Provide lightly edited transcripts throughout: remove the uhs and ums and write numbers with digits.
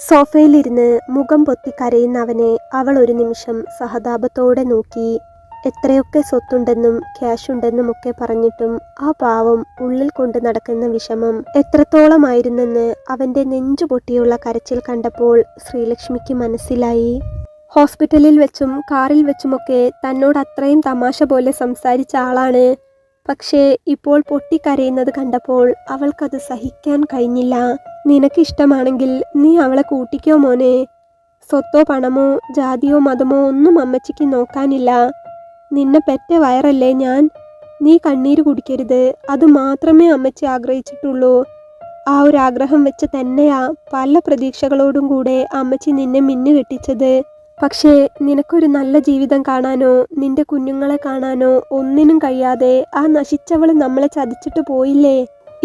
സോഫയിലിരുന്ന് മുഖം പൊത്തി കരയുന്ന അവനെ അവൾ ഒരു നിമിഷം സഹതാപത്തോടെ നോക്കി. എത്രയൊക്കെ സ്വത്തുണ്ടെന്നും ക്യാഷുണ്ടെന്നുമൊക്കെ പറഞ്ഞിട്ടും ആ പാവം ഉള്ളിൽ കൊണ്ട് നടക്കുന്ന വിഷമം എത്രത്തോളമായിരുന്നെന്ന് അവൻ്റെ നെഞ്ചുപൊട്ടിയുള്ള കരച്ചിൽ കണ്ടപ്പോൾ ശ്രീലക്ഷ്മിക്ക് മനസ്സിലായി. ഹോസ്പിറ്റലിൽ വെച്ചും കാറിൽ വെച്ചുമൊക്കെ തന്നോട് അത്രയും തമാശ പോലെ സംസാരിച്ച ആളാണ്. പക്ഷേ ഇപ്പോൾ പൊട്ടിക്കരയുന്നത് കണ്ടപ്പോൾ അവൾക്കത് സഹിക്കാൻ കഴിഞ്ഞില്ല. നിനക്കിഷ്ടമാണെങ്കിൽ നീ അവളെ കൂട്ടിക്കോ മോനെ. സ്വത്തോ പണമോ ജാതിയോ മതമോ ഒന്നും അമ്മച്ചിക്ക് നോക്കാനില്ല. നിന്നെ പെറ്റ വയറല്ലേ ഞാൻ. നീ കണ്ണീര് കുടിക്കരുത്, അത് മാത്രമേ അമ്മച്ചി ആഗ്രഹിച്ചിട്ടുള്ളൂ. ആ ഒരു ആഗ്രഹം വെച്ച് തന്നെയാ പല പ്രതീക്ഷകളോടും കൂടെ അമ്മച്ചി നിന്നെ മിന്നുകെട്ടിച്ചത്. പക്ഷേ നിനക്കൊരു നല്ല ജീവിതം കാണാനോ നിന്റെ കുഞ്ഞുങ്ങളെ കാണാനോ ഒന്നിനും കഴിയാതെ ആ നശിച്ചവള് നമ്മളെ ചതിച്ചിട്ട് പോയില്ലേ.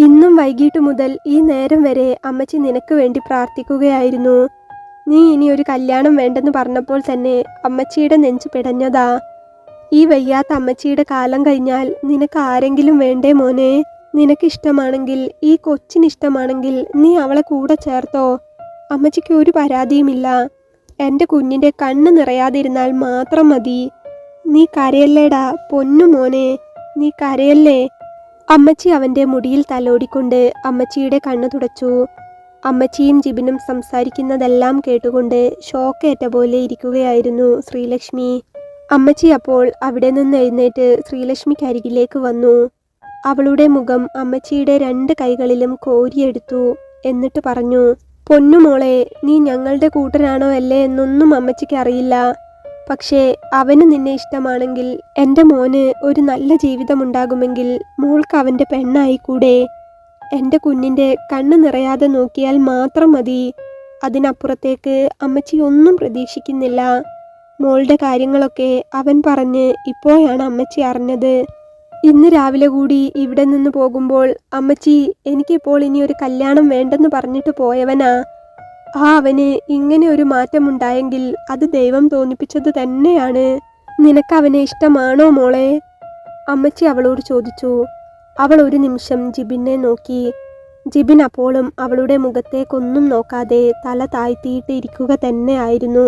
ഇന്നും വൈകിട്ട് മുതൽ ഈ നേരം വരെ അമ്മച്ചി നിനക്ക് വേണ്ടി പ്രാർത്ഥിക്കുകയായിരുന്നു. നീ ഇനി ഒരു കല്യാണം വേണ്ടെന്ന് പറഞ്ഞപ്പോൾ തന്നെ അമ്മച്ചിയുടെ നെഞ്ചു പിടഞ്ഞതാ. ഈ വയ്യാത്ത അമ്മച്ചിയുടെ കാലം കഴിഞ്ഞാൽ നിനക്ക് ആരെങ്കിലും വേണ്ടേ മോനെ? നിനക്കിഷ്ടമാണെങ്കിൽ, ഈ കൊച്ചിനിഷ്ടമാണെങ്കിൽ നീ അവളെ കൂടെ ചേർത്തോ. അമ്മച്ചിക്ക് ഒരു പരാതിയുമില്ല. എൻ്റെ കുഞ്ഞിൻ്റെ കണ്ണ് നിറയാതിരുന്നാൽ മാത്രം മതി. നീ കരയല്ലേടാ പൊന്നു മോനെ, നീ കരയല്ലേ. അമ്മച്ചി അവൻ്റെ മുടിയിൽ തലോടിക്കൊണ്ട് അമ്മച്ചിയുടെ കണ്ണ് തുടച്ചു. അമ്മച്ചിയും ജിബിനും സംസാരിക്കുന്നതെല്ലാം കേട്ടുകൊണ്ട് ഷോക്കേറ്റ പോലെ ഇരിക്കുകയായിരുന്നു ശ്രീലക്ഷ്മി. അമ്മച്ചി അപ്പോൾ അവിടെ നിന്ന് എഴുന്നേറ്റ് ശ്രീലക്ഷ്മിക്കരികിലേക്ക് വന്നു. അവളുടെ മുഖം അമ്മച്ചിയുടെ 2 കൈകളിലും കോരിയെടുത്തു. എന്നിട്ട് പറഞ്ഞു, പൊന്നുമോളെ, നീ ഞങ്ങളുടെ കൂട്ടരാണോ അല്ലേ എന്നൊന്നും അമ്മച്ചിക്ക് അറിയില്ല. പക്ഷേ അവന് നിന്നെ ഇഷ്ടമാണെങ്കിൽ, എൻ്റെ മോന് ഒരു നല്ല ജീവിതമുണ്ടാകുമെങ്കിൽ മോൾക്ക് അവൻ്റെ പെണ്ണായിക്കൂടെ? എൻ്റെ കുഞ്ഞിൻ്റെ കണ്ണ് നിറയാതെ നോക്കിയാൽ മാത്രം മതി. അതിനപ്പുറത്തേക്ക് അമ്മച്ചി ഒന്നും പ്രതീക്ഷിക്കുന്നില്ല. മോളുടെ കാര്യങ്ങളൊക്കെ അവൻ പറഞ്ഞ് ഇപ്പോഴാണ് അമ്മച്ചി അറിഞ്ഞത്. ഇന്ന് രാവിലെ കൂടി ഇവിടെ നിന്ന് പോകുമ്പോൾ അമ്മച്ചി എനിക്കിപ്പോൾ ഇനി ഒരു കല്യാണം വേണ്ടെന്ന് പറഞ്ഞിട്ട് പോയവനാ. ആ അവന് ഇങ്ങനെ ഒരു മാറ്റമുണ്ടായെങ്കിൽ അത് ദൈവം തോന്നിപ്പിച്ചത് തന്നെയാണ്. നിനക്ക് അവനെ ഇഷ്ടമാണോ മോളെ? അമ്മച്ചി അവളോട് ചോദിച്ചു. അവൾ ഒരു നിമിഷം ജിബിനെ നോക്കി. ജിബിൻ അപ്പോഴും അവളുടെ മുഖത്തേക്കൊന്നും നോക്കാതെ തല താഴ്ത്തിയിട്ട് ഇരിക്കുക തന്നെ ആയിരുന്നു.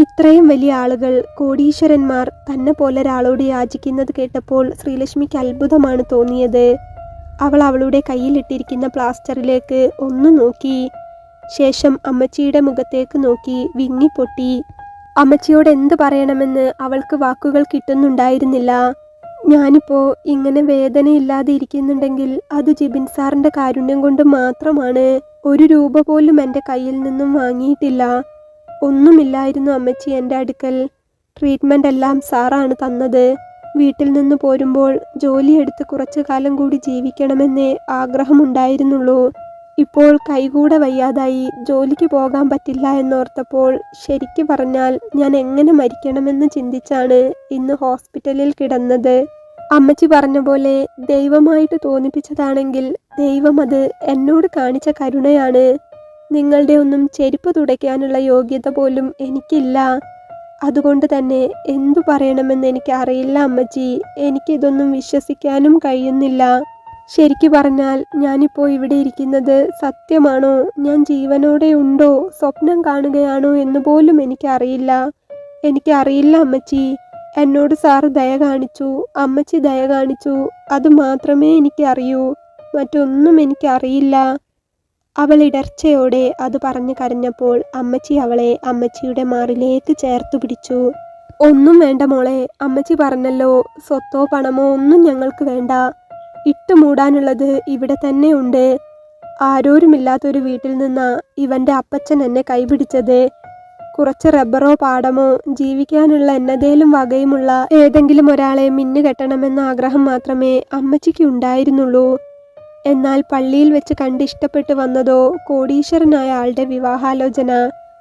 ഇത്രയും വലിയ ആളുകൾ, കോടീശ്വരന്മാർ തന്നെ പോലെ ഒരാളോട് യാചിക്കുന്നത് കേട്ടപ്പോൾ ശ്രീലക്ഷ്മിക്ക് അത്ഭുതമാണ് തോന്നിയത്. അവൾ അവളുടെ കയ്യിലിട്ടിരിക്കുന്ന പ്ലാസ്റ്ററിലേക്ക് ഒന്ന് നോക്കി. ശേഷം അമ്മച്ചിയുടെ മുഖത്തേക്ക് നോക്കി വിങ്ങിപ്പൊട്ടി. അമ്മച്ചിയോട് എന്ത് പറയണമെന്ന് അവൾക്ക് വാക്കുകൾ കിട്ടുന്നുണ്ടായിരുന്നില്ല. ഞാനിപ്പോൾ ഇങ്ങനെ വേദനയില്ലാതെ ഇരിക്കുന്നുണ്ടെങ്കിൽ അത് ജിബിൻ സാറിൻ്റെ കാരുണ്യം കൊണ്ട് മാത്രമാണ്. 1 രൂപ പോലും എൻ്റെ കയ്യിൽ നിന്നും വാങ്ങിയിട്ടില്ല. ഒന്നുമില്ലായിരുന്നു അമ്മച്ചി എൻ്റെ അടുക്കൽ. ട്രീറ്റ്മെൻ്റ് എല്ലാം സാറാണ് തന്നത്. വീട്ടിൽ നിന്ന് പോരുമ്പോൾ ജോലിയെടുത്ത് കുറച്ചു കാലം കൂടി ജീവിക്കണമെന്നേ ആഗ്രഹമുണ്ടായിരുന്നുള്ളൂ. ഇപ്പോൾ കൈകൂടെ വയ്യാതായി ജോലിക്ക് പോകാൻ പറ്റില്ല എന്നോർത്തപ്പോൾ ശരിക്കു പറഞ്ഞാൽ ഞാൻ എങ്ങനെ മരിക്കണമെന്ന് ചിന്തിച്ചാണ് ഇന്ന് ഹോസ്പിറ്റലിൽ കിടന്നത്. അമ്മച്ചി പറഞ്ഞ പോലെ ദൈവമായിട്ട് തോന്നിപ്പിച്ചതാണെങ്കിൽ ദൈവം അത് എന്നോട് കാണിച്ച കരുണയാണ്. നിങ്ങളുടെ ഒന്നും ചെരുപ്പ് തുടയ്ക്കാനുള്ള യോഗ്യത പോലും എനിക്കില്ല. അതുകൊണ്ട് തന്നെ എന്തു പറയണമെന്ന് എനിക്ക് അറിയില്ല അമ്മച്ചി. എനിക്കിതൊന്നും വിശ്വസിക്കാനും കഴിയുന്നില്ല. ശരിക്കു പറഞ്ഞാൽ ഞാനിപ്പോൾ ഇവിടെ ഇരിക്കുന്നത് സത്യമാണോ, ഞാൻ ജീവനോടെ ഉണ്ടോ, സ്വപ്നം കാണുകയാണോ എന്ന് പോലും എനിക്കറിയില്ല. എനിക്കറിയില്ല അമ്മച്ചി. എന്നോട് സാറ് ദയ കാണിച്ചു, അമ്മച്ചി ദയ കാണിച്ചു. അത് മാത്രമേ എനിക്ക് അറിയൂ. മറ്റൊന്നും എനിക്കറിയില്ല. അവൾ ഇടർച്ചയോടെ അത് പറഞ്ഞു കരഞ്ഞപ്പോൾ അമ്മച്ചി അവളെ അമ്മച്ചിയുടെ മാറിലേക്ക് ചേർത്തു പിടിച്ചു. ഒന്നും വേണ്ട മോളെ, അമ്മച്ചി പറഞ്ഞല്ലോ, സ്വത്തോ പണമോ ഒന്നും ഞങ്ങൾക്ക് വേണ്ട. ഇട്ടുമൂടാനുള്ളത് ഇവിടെ തന്നെ ഉണ്ട്. ആരോരുമില്ലാത്തൊരു വീട്ടിൽ നിന്നാ ഇവൻ്റെ അപ്പച്ചൻ എന്നെ കൈപിടിച്ചത്. കുറച്ച് റബ്ബറോ പാടമോ ജീവിക്കാനുള്ള എന്നതേലും വകയുമുള്ള ഏതെങ്കിലും ഒരാളെ മിന്നുകെട്ടണമെന്ന ആഗ്രഹം മാത്രമേ അമ്മച്ചിക്ക് ഉണ്ടായിരുന്നുള്ളൂ. എന്നാൽ പള്ളിയിൽ വെച്ച് കണ്ടിഷ്ടപ്പെട്ട് വന്നതോ കോടീശ്വരനായ ആളുടെ വിവാഹാലോചന.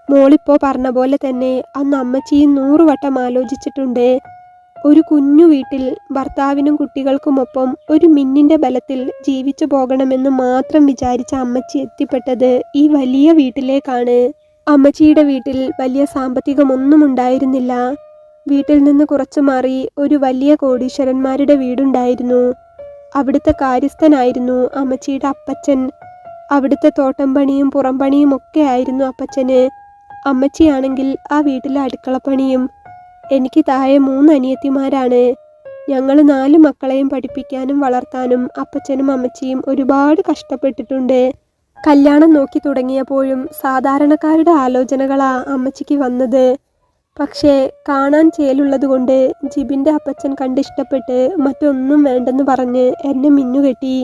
മോളിപ്പോ പറഞ്ഞ പോലെ തന്നെ അന്ന് അമ്മച്ചിയും 100 വട്ടം ആലോചിച്ചിട്ടുണ്ട്. ഒരു കുഞ്ഞു വീട്ടിൽ ഭർത്താവിനും കുട്ടികൾക്കുമൊപ്പം ഒരു മിന്നിൻ്റെ ബലത്തിൽ ജീവിച്ചു പോകണമെന്ന് മാത്രം വിചാരിച്ച അമ്മച്ചി എത്തിപ്പെട്ടത് ഈ വലിയ വീട്ടിലേക്കാണ്. അമ്മച്ചിയുടെ വീട്ടിൽ വലിയ സാമ്പത്തികമൊന്നും ഉണ്ടായിരുന്നില്ല. വീട്ടിൽ നിന്ന് കുറച്ചു മാറി ഒരു വലിയ കോടീശ്വരന്മാരുടെ വീടുണ്ടായിരുന്നു. അവിടുത്തെ കാര്യസ്ഥനായിരുന്നു അമ്മച്ചിയുടെ അപ്പച്ചൻ. അവിടുത്തെ തോട്ടം പണിയും പുറം പണിയും ഒക്കെ ആയിരുന്നു അപ്പച്ചന്. അമ്മച്ചിയാണെങ്കിൽ ആ വീട്ടിലെ അടുക്കളപ്പണിയും. എനിക്ക് താഴെ 3 അനിയത്തിമാരാണ്. ഞങ്ങൾ 4 മക്കളെയും പഠിപ്പിക്കാനും വളർത്താനും അപ്പച്ചനും അമ്മച്ചിയും ഒരുപാട് കഷ്ടപ്പെട്ടിട്ടുണ്ട്. കല്യാണം നോക്കി തുടങ്ങിയപ്പോഴും സാധാരണക്കാരുടെ ആലോചനകളാ അമ്മച്ചിക്ക് വന്നത്. പക്ഷേ കാണാൻ ചേലുള്ളതുകൊണ്ട് ജിബിൻ്റെ അപ്പച്ചൻ കണ്ടിഷ്ടപ്പെട്ട് മറ്റൊന്നും വേണ്ടെന്ന് പറഞ്ഞ് എന്നെ മിന്നുകെട്ടി.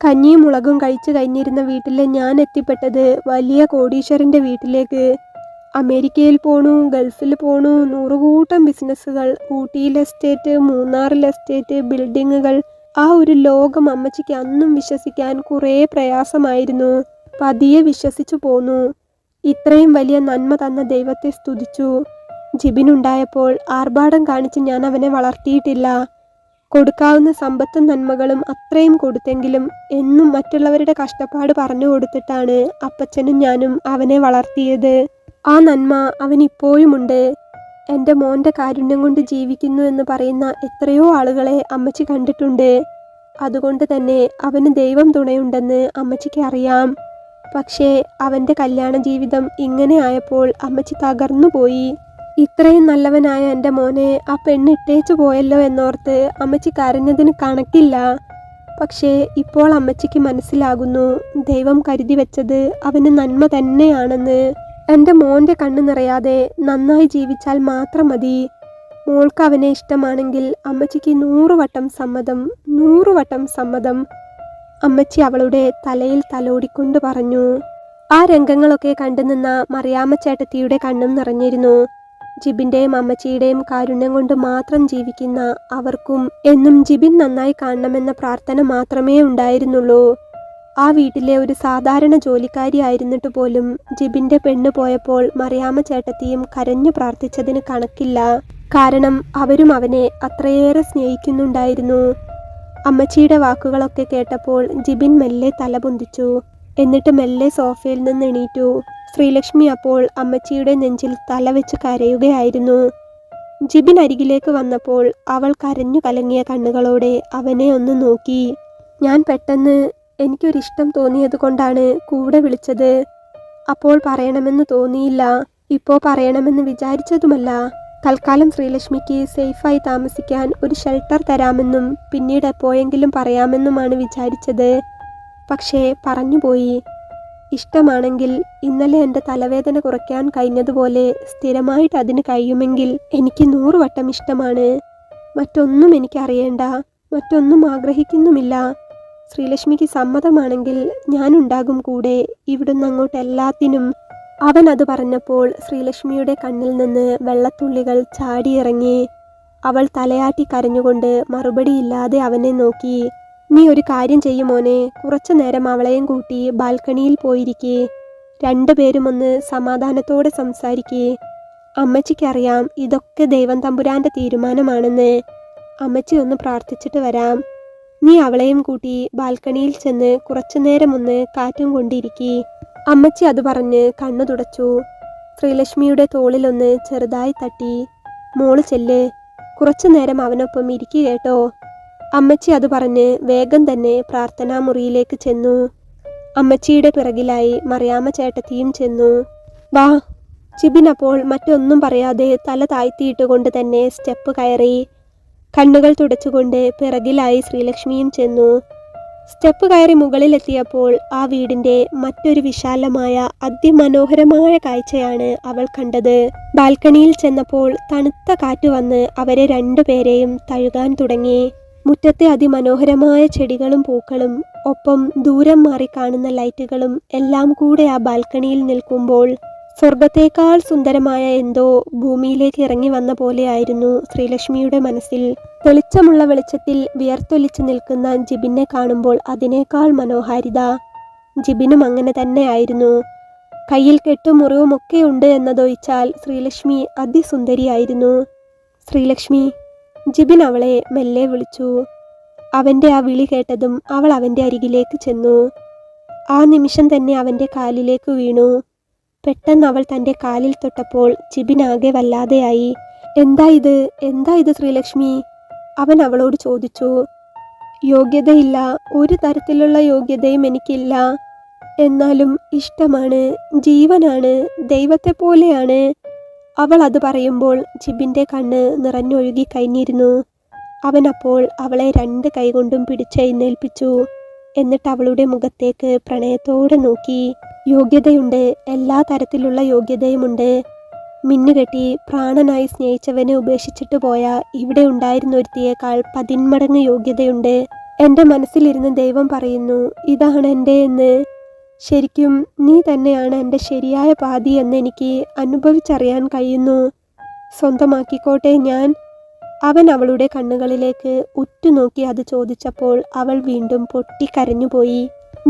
കഞ്ഞിയും മുളകും കഴിച്ചു കഴിഞ്ഞിരുന്ന വീട്ടിലെ ഞാൻ എത്തിപ്പെട്ടത് വലിയ കോടീശ്വരൻ്റെ വീട്ടിലേക്ക്. അമേരിക്കയിൽ പോണു, ഗൾഫിൽ പോണു, 100 കൂട്ടം ബിസിനസ്സുകൾ, ഊട്ടിയിൽ എസ്റ്റേറ്റ്, മൂന്നാറിൽ എസ്റ്റേറ്റ്, ബിൽഡിങ്ങുകൾ. ആ ഒരു ലോകം അമ്മച്ചിക്ക് അന്നും വിശ്വസിക്കാൻ കുറേ പ്രയാസമായിരുന്നു. പതിയെ വിശ്വസിച്ചു പോന്നു. ഇത്രയും വലിയ നന്മ തന്ന ദൈവത്തെ സ്തുതിച്ചു. ജിബിനുണ്ടായപ്പോൾ ആർഭാടം കാണിച്ച് ഞാൻ അവനെ വളർത്തിയിട്ടില്ല. കൊടുക്കാവുന്ന സമ്പത്തും നന്മകളും അത്രയും കൊടുത്തെങ്കിലും എന്നും മറ്റുള്ളവരുടെ കഷ്ടപ്പാട് പറഞ്ഞു കൊടുത്തിട്ടാണ് അപ്പച്ചനും ഞാനും അവനെ വളർത്തിയത്. ആ നന്മ അവനിപ്പോഴുമുണ്ട്. എൻ്റെ മോൻ്റെ കാരുണ്യം കൊണ്ട് ജീവിക്കുന്നു എന്ന് പറയുന്ന എത്രയോ ആളുകളെ അമ്മച്ചി കണ്ടിട്ടുണ്ട്. അതുകൊണ്ട് തന്നെ അവന് ദൈവം തുണയുണ്ടെന്ന് അമ്മച്ചിക്ക് അറിയാം. പക്ഷേ അവൻ്റെ കല്യാണ ജീവിതം ഇങ്ങനെ ആയപ്പോൾ അമ്മച്ചി തകർന്നുപോയി. ഇത്രയും നല്ലവനായ എൻ്റെ മോനെ ആ പെണ്ണ് ഇട്ടേച്ചു പോയല്ലോ എന്നോർത്ത് അമ്മച്ചി കരഞ്ഞതിന് കണക്കില്ല. പക്ഷേ ഇപ്പോൾ അമ്മച്ചിക്ക് മനസ്സിലാകുന്നു, ദൈവം കരുതി വെച്ചത് അവന് നന്മ തന്നെയാണെന്ന്. എൻ്റെ മോൻ്റെ കണ്ണ് നിറയാതെ നന്നായി ജീവിച്ചാൽ മാത്രം മതി. മോൾക്ക് അവനെ ഇഷ്ടമാണെങ്കിൽ അമ്മച്ചിക്ക് 100 വട്ടം സമ്മതം, 100 വട്ടം സമ്മതം. അമ്മച്ചി അവളുടെ തലയിൽ തലോടിക്കൊണ്ട് പറഞ്ഞു. ആ രംഗങ്ങളൊക്കെ കണ്ടുനിന്ന മറിയാമ്മ ചേട്ടത്തിയുടെ കണ്ണും നിറഞ്ഞിരുന്നു. ജിബിൻ്റെയും അമ്മച്ചിയുടെയും കാരുണ്യം കൊണ്ട് മാത്രം ജീവിക്കുന്ന അവർക്കും എന്നും ജിബിൻ നന്നായി കാണണമെന്ന പ്രാർത്ഥന മാത്രമേ ഉണ്ടായിരുന്നുള്ളൂ. ആ വീട്ടിലെ ഒരു സാധാരണ ജോലിക്കാരി ആയിരുന്നിട്ട് പോലും ജിബിൻ്റെ പെണ്ണ് പോയപ്പോൾ മറിയാമ്മ ചേട്ടത്തിയും കരഞ്ഞു പ്രാർത്ഥിച്ചതിന് കണക്കില്ല. കാരണം അവരും അവനെ അത്രയേറെ സ്നേഹിക്കുന്നുണ്ടായിരുന്നു. അമ്മച്ചിയുടെ വാക്കുകളൊക്കെ കേട്ടപ്പോൾ ജിബിൻ മെല്ലെ തലപൊന്തിച്ചു. എന്നിട്ട് മെല്ലെ സോഫയിൽ നിന്ന് എണീറ്റു. ശ്രീലക്ഷ്മി അപ്പോൾ അമ്മച്ചിയുടെ നെഞ്ചിൽ തല വെച്ച് കരയുകയായിരുന്നു. ജിബിൻ അരികിലേക്ക് വന്നപ്പോൾ അവൾ കരഞ്ഞു കലങ്ങിയ കണ്ണുകളോടെ അവനെ ഒന്ന് നോക്കി. ഞാൻ പെട്ടെന്ന് എനിക്കൊരിഷ്ടം തോന്നിയത് കൊണ്ടാണ് കൂടെ വിളിച്ചത്. അപ്പോൾ പറയണമെന്ന് തോന്നിയില്ല. ഇപ്പോൾ പറയണമെന്ന് വിചാരിച്ചതുമല്ല. തൽക്കാലം ശ്രീലക്ഷ്മിക്ക് സേഫായി താമസിക്കാൻ ഒരു ഷെൽട്ടർ തരാമെന്നും പിന്നീട് എപ്പോഴെങ്കിലും പറയാമെന്നുമാണ് വിചാരിച്ചത്. പക്ഷേ പറഞ്ഞുപോയി. ഇഷ്ടമാണെങ്കിൽ ഇന്നലെ എൻ്റെ തലവേദന കുറയ്ക്കാൻ കഴിഞ്ഞതുപോലെ സ്ഥിരമായിട്ട് അതിന് കഴിയുമെങ്കിൽ എനിക്ക് 100 വട്ടം ഇഷ്ടമാണ്. മറ്റൊന്നും എനിക്കറിയേണ്ട, മറ്റൊന്നും ആഗ്രഹിക്കുന്നുമില്ല. ശ്രീലക്ഷ്മിക്ക് സമ്മതമാണെങ്കിൽ ഞാനുണ്ടാകും കൂടെ, ഇവിടുന്ന് അങ്ങോട്ട് എല്ലാത്തിനും. അവൻ അത് പറഞ്ഞപ്പോൾ ശ്രീലക്ഷ്മിയുടെ കണ്ണിൽ നിന്ന് വെള്ളത്തുള്ളികൾ ചാടിയിറങ്ങി. അവൾ തലയാട്ടി കരഞ്ഞുകൊണ്ട് മറുപടിയില്ലാതെ അവനെ നോക്കി. നീ ഒരു കാര്യം ചെയ്യുമോനെ, കുറച്ചു നേരം അവളെയും കൂട്ടി ബാൽക്കണിയിൽ പോയിരിക്കേ. 2 പേരും ഒന്ന് സമാധാനത്തോടെ സംസാരിക്കേ. അമ്മച്ചിക്കറിയാം ഇതൊക്കെ ദൈവം തമ്പുരാൻ്റെ തീരുമാനമാണെന്ന്. അമ്മച്ചി ഒന്ന് പ്രാർത്ഥിച്ചിട്ട് വരാം. നീ അവളെയും കൂട്ടി ബാൽക്കണിയിൽ ചെന്ന് കുറച്ചു നേരം ഒന്ന് കാറ്റും കൊണ്ടിരിക്കേ. അമ്മച്ചി അത് പറഞ്ഞ് കണ്ണു തുടച്ചു. ശ്രീലക്ഷ്മിയുടെ തോളിലൊന്ന് ചെറുതായി തട്ടി. മോള് ചെല്ല്, കുറച്ചു നേരം അവനൊപ്പം ഇരിക്കുക കേട്ടോ. അമ്മച്ചി അത് പറഞ്ഞ് വേഗം തന്നെ പ്രാർത്ഥനാ മുറിയിലേക്ക് ചെന്നു. അമ്മച്ചിയുടെ പിറകിലായി മറിയാമ്മ ചേട്ടത്തിയും ചെന്നു. വാ. ജിബിൻ അപ്പോൾ മറ്റൊന്നും പറയാതെ തല താഴ്ത്തിയിട്ടുകൊണ്ട് തന്നെ സ്റ്റെപ്പ് കയറി. കണ്ണുകൾ തുടച്ചുകൊണ്ട് പിറകിലായി ശ്രീലക്ഷ്മിയും ചെന്നു. സ്റ്റെപ്പ് കയറി മുകളിലെത്തിയപ്പോൾ ആ വീടിൻ്റെ മറ്റൊരു വിശാലമായ അതിമനോഹരമായ കാഴ്ചയാണ് അവൾ കണ്ടത്. ബാൽക്കണിയിൽ ചെന്നപ്പോൾ തണുത്ത കാറ്റ് വന്ന് അവരെ 2 പേരെയും തഴുകാൻ തുടങ്ങി. മുറ്റത്തെ അതിമനോഹരമായ ചെടികളും പൂക്കളും ഒപ്പം ദൂരം മാറി കാണുന്ന ലൈറ്റുകളും എല്ലാം കൂടെ ആ ബാൽക്കണിയിൽ നിൽക്കുമ്പോൾ സ്വർഗത്തേക്കാൾ സുന്ദരമായ എന്തോ ഭൂമിയിലേക്ക് ഇറങ്ങി വന്ന പോലെയായിരുന്നു ശ്രീലക്ഷ്മിയുടെ മനസ്സിൽ. തെളിച്ചമുള്ള വെളിച്ചത്തിൽ വിയർത്തൊലിച്ച് നിൽക്കുന്ന ജിബിനെ കാണുമ്പോൾ അതിനേക്കാൾ മനോഹാരിത. ജിബിനും അങ്ങനെ തന്നെയായിരുന്നു. കയ്യിൽ കെട്ടും മുറിവും ഒക്കെ ഉണ്ട് എന്നതൊഴിച്ചാൽ ശ്രീലക്ഷ്മി അതിസുന്ദരിയായിരുന്നു. ശ്രീലക്ഷ്മി. ജിബിൻ അവളെ മെല്ലെ വിളിച്ചു. അവൻ്റെ ആ വിളി കേട്ടതും അവൾ അവൻ്റെ അരികിലേക്ക് ചെന്നു. ആ നിമിഷം തന്നെ അവൻ്റെ കാലിലേക്ക് വീണു. പെട്ടെന്ന് അവൾ തൻ്റെ കാലിൽ തൊട്ടപ്പോൾ ജിബിൻ ആകെ വല്ലാതെയായി. എന്താ ഇത്, എന്താ ഇത് ശ്രീലക്ഷ്മി? അവൻ അവളോട് ചോദിച്ചു. യോഗ്യതയില്ല, ഒരു തരത്തിലുള്ള യോഗ്യതയും എനിക്കില്ല. എന്നാലും ഇഷ്ടമാണ്, ജീവനാണ്, ദൈവത്തെ പോലെയാണ്. അവൾ അത് പറയുമ്പോൾ ജിബിൻ്റെ കണ്ണ് നിറഞ്ഞൊഴുകി കഴിഞ്ഞിരുന്നു. അവൻ അപ്പോൾ അവളെ 2 കൈകൊണ്ടും പിടിച്ചെഴുന്നേൽപ്പിച്ചു. എന്നിട്ട് അവളുടെ മുഖത്തേക്ക് പ്രണയത്തോടെ നോക്കി. യോഗ്യതയുണ്ട്, എല്ലാ തരത്തിലുള്ള യോഗ്യതയുമുണ്ട്. മിന്നുകെട്ടി പ്രാണനായി സ്നേഹിച്ചവനെ ഉപേക്ഷിച്ചിട്ട് പോയ ഇവിടെ ഉണ്ടായിരുന്നൊരുത്തിയേക്കാൾ 10 മടങ്ങ് യോഗ്യതയുണ്ട്. എൻ്റെ മനസ്സിലിരുന്ന് ദൈവം പറയുന്നു, ഇതാണ് എൻ്റെ എന്ന്. ശരിക്കും നീ തന്നെയാണ് എൻ്റെ ശരിയായ പാതി എന്ന് എനിക്ക് അനുഭവിച്ചറിയാൻ കഴിയുന്നു. സ്വന്തമാക്കിക്കോട്ടെ ഞാൻ. അവൻ അവളുടെ കണ്ണുകളിലേക്ക് ഉറ്റുനോക്കി അത് ചോദിച്ചപ്പോൾ അവൾ വീണ്ടും പൊട്ടിക്കരഞ്ഞുപോയി.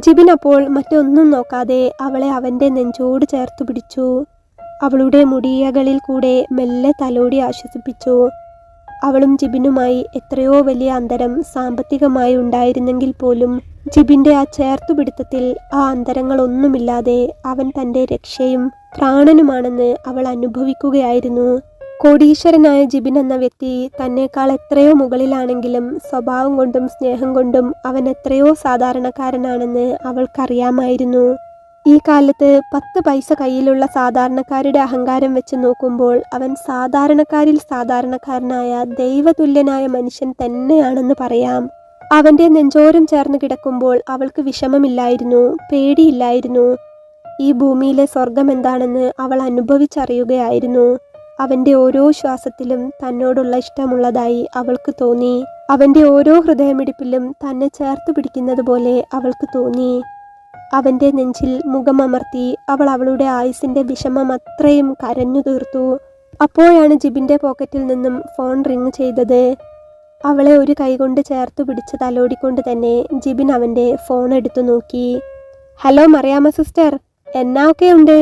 ജിബിൻ അപ്പോൾ മറ്റൊന്നും നോക്കാതെ അവളെ അവൻ്റെ നെഞ്ചോട് ചേർത്തു പിടിച്ചു. അവളുടെ മുടിയകളിൽ കൂടെ മെല്ലെ തലോടി ആശ്വസിപ്പിച്ചു. അവളും ജിബിനുമായി എത്രയോ വലിയ അന്തരം സാമ്പത്തികമായി ഉണ്ടായിരുന്നെങ്കിൽ പോലും ജിബിൻ്റെ ആ ചേർത്തുപിടുത്തത്തിൽ ആ അന്തരങ്ങളൊന്നുമില്ലാതെ അവൻ തൻ്റെ രക്ഷയും പ്രാണനുമാണെന്ന് അവൾ അനുഭവിക്കുകയായിരുന്നു. കോടീശ്വരനായ ജിബിൻ എന്ന വ്യക്തി തന്നേക്കാൾ എത്രയോ മുകളിലാണെങ്കിലും സ്വഭാവം കൊണ്ടും സ്നേഹം കൊണ്ടും അവൻ എത്രയോ സാധാരണക്കാരനാണെന്ന് അവൾക്കറിയാമായിരുന്നു. ഈ കാലത്ത് 10 പൈസ കയ്യിലുള്ള സാധാരണക്കാരുടെ അഹങ്കാരം വെച്ച് നോക്കുമ്പോൾ അവൻ സാധാരണക്കാരിൽ സാധാരണക്കാരനായ ദൈവതുല്യനായ മനുഷ്യൻ തന്നെയാണെന്ന് പറയാം. അവൻ്റെ നെഞ്ചോരം ചേർന്ന് കിടക്കുമ്പോൾ അവൾക്ക് വിഷമമില്ലായിരുന്നു, പേടിയില്ലായിരുന്നു. ഈ ഭൂമിയിലെ സ്വർഗം എന്താണെന്ന് അവൾ അനുഭവിച്ചറിയുകയായിരുന്നു. അവൻ്റെ ഓരോ ശ്വാസത്തിലും തന്നോടുള്ള ഇഷ്ടമുള്ളതായി അവൾക്ക് തോന്നി. അവൻ്റെ ഓരോ ഹൃദയമിടിപ്പിലും തന്നെ ചേർത്ത് പിടിക്കുന്നത് പോലെ അവൾക്ക് തോന്നി. അവൻ്റെ നെഞ്ചിൽ മുഖമമർത്തി അവൾ അവളുടെ ആയുസിൻ്റെ വിഷമം അത്രയും കരഞ്ഞു തീർത്തു. അപ്പോഴാണ് ജിബിൻ്റെ പോക്കറ്റിൽ നിന്നും ഫോൺ റിങ് ചെയ്തത്. അവളെ ഒരു കൈകൊണ്ട് ചേർത്ത് പിടിച്ച് തലോടിക്കൊണ്ട് തന്നെ ജിബിൻ അവൻ്റെ ഫോൺ എടുത്തു നോക്കി. ഹലോ മറിയാമ്മ സിസ്റ്റർ, എന്നാ ഒക്കെ ഉണ്ട്?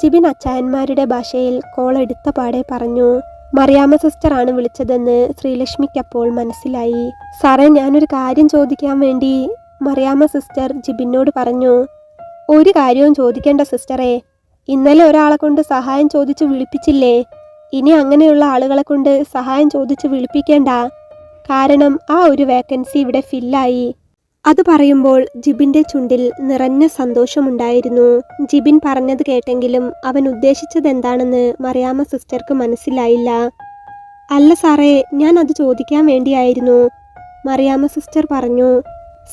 ജിബിൻ അച്ചായന്മാരുടെ ഭാഷയിൽ കോൾ എടുത്ത പാടെ പറഞ്ഞു. മറിയാമ്മ സിസ്റ്ററാണ് വിളിച്ചതെന്ന് ശ്രീലക്ഷ്മിക്കപ്പോൾ മനസ്സിലായി. സാറേ, ഞാനൊരു കാര്യം ചോദിക്കാൻ വേണ്ടി മറിയാമ്മ സിസ്റ്റർ ജിബിനോട് പറഞ്ഞു. ഒരു കാര്യവും ചോദിക്കേണ്ട സിസ്റ്ററെ, ഇന്നലെ ഒരാളെ കൊണ്ട് സഹായം ചോദിച്ച് വിളിപ്പിച്ചില്ലേ? ഇനി അങ്ങനെയുള്ള ആളുകളെ കൊണ്ട് സഹായം ചോദിച്ച് വിളിപ്പിക്കേണ്ട. കാരണം ആ ഒരു വേക്കൻസി ഇവിടെ ഫില്ലായി. അത് പറയുമ്പോൾ ജിബിൻ്റെ ചുണ്ടിൽ നിറഞ്ഞ സന്തോഷമുണ്ടായിരുന്നു. ജിബിൻ പറഞ്ഞത് കേട്ടെങ്കിലും അവൻ ഉദ്ദേശിച്ചത് എന്താണെന്ന് മറിയാമ്മ സിസ്റ്റർക്ക് മനസ്സിലായില്ല. അല്ല സാറേ, ഞാൻ അത് ചോദിക്കാൻ വേണ്ടിയായിരുന്നു, മറിയാമ്മ സിസ്റ്റർ പറഞ്ഞു.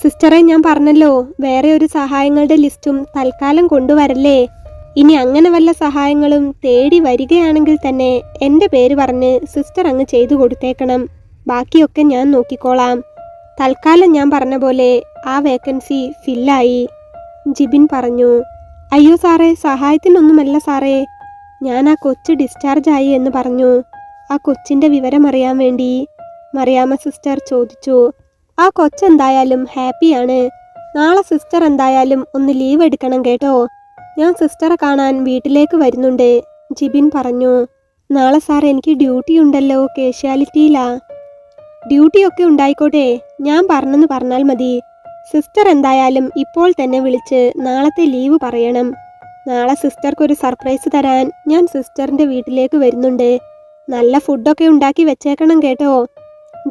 സിസ്റ്ററെ, ഞാൻ പറഞ്ഞല്ലോ, വേറെ ഒരു സഹായങ്ങളുടെ ലിസ്റ്റും തൽക്കാലം കൊണ്ടുവരല്ലേ. ഇനി അങ്ങനെ വല്ല സഹായങ്ങളും തേടി വരികയാണെങ്കിൽ തന്നെ എൻ്റെ പേര് പറഞ്ഞ് സിസ്റ്റർ അങ്ങ് ചെയ്തു കൊടുത്തേക്കണം. ബാക്കിയൊക്കെ ഞാൻ നോക്കിക്കോളാം. തൽക്കാലം ഞാൻ പറഞ്ഞ പോലെ ആ വേക്കൻസി ഫില്ലായി, ജിബിൻ പറഞ്ഞു. അയ്യോ സാറേ, സഹായത്തിനൊന്നുമല്ല സാറേ, ഞാൻ ആ കൊച്ച് ഡിസ്ചാർജായി എന്ന് പറഞ്ഞു. ആ കൊച്ചിൻ്റെ വിവരമറിയാൻ വേണ്ടി, മറിയാമ്മ സിസ്റ്റർ ചോദിച്ചു. ആ കൊച്ചെന്തായാലും ഹാപ്പിയാണ്. നാളെ സിസ്റ്റർ എന്തായാലും ഒന്ന് ലീവ് എടുക്കണം കേട്ടോ. ഞാൻ സിസ്റ്ററെ കാണാൻ വീട്ടിലേക്ക് വരുന്നുണ്ട്, ജിബിൻ പറഞ്ഞു. നാളെ സാർ എനിക്ക് ഡ്യൂട്ടി ഉണ്ടല്ലോ, കാഷ്വാലിറ്റിയിലാ. ഡ്യൂട്ടിയൊക്കെ ഉണ്ടായിക്കോട്ടെ, ഞാൻ പറഞ്ഞെന്ന് പറഞ്ഞാൽ മതി. സിസ്റ്റർ എന്തായാലും ഇപ്പോൾ തന്നെ വിളിച്ച് നാളത്തെ ലീവ് പറയണം. നാളെ സിസ്റ്റർക്കൊരു സർപ്രൈസ് തരാൻ ഞാൻ സിസ്റ്ററിൻ്റെ വീട്ടിലേക്ക് വരുന്നുണ്ട്. നല്ല ഫുഡൊക്കെ ഉണ്ടാക്കി വെച്ചേക്കണം കേട്ടോ,